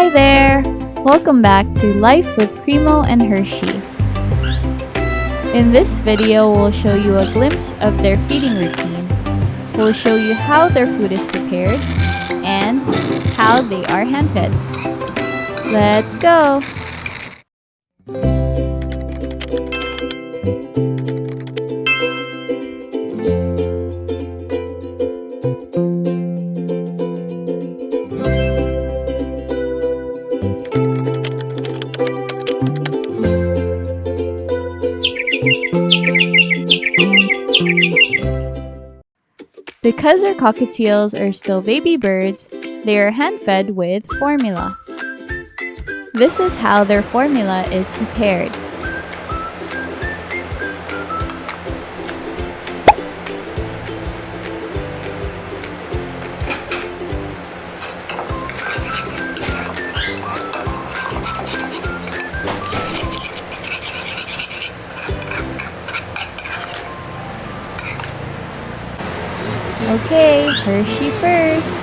Hi there! Welcome back to Life with Kreamo and Hershey. In this video, we'll show you a glimpse of their feeding routine. We'll show you how their food is prepared and how they are hand-fed. Let's go! Because our cockatiels are still baby birds, they are hand-fed with formula. This is how their formula is prepared. Okay, Hershey first.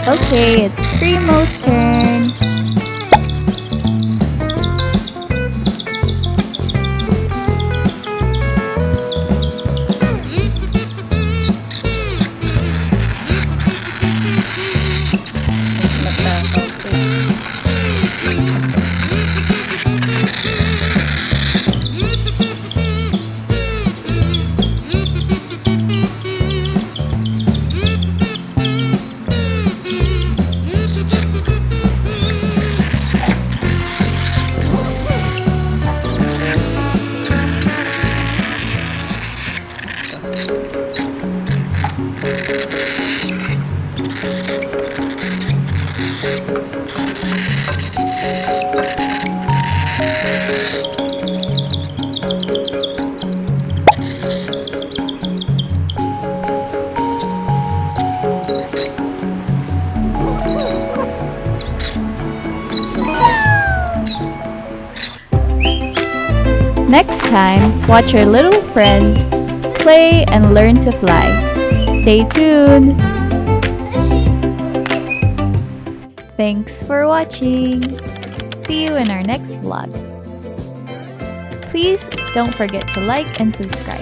Okay, it's Kreamo's turn. Next time, watch our little friends play and learn to fly. Stay tuned! Thanks for watching! See you in our next vlog. Please don't forget to like and subscribe.